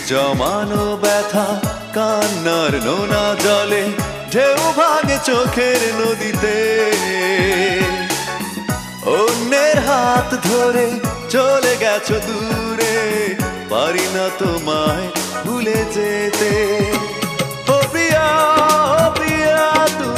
জমানো ব্যথা কান্নার নোনা জলে ঢেউ ভাঙে চোখের নদীতে। অন্যের হাত ধরে চলে গেছো দূরে, পারি না তোমায় ভুলে যেতে। ও প্রিয়া, ও প্রিয়া, তুমি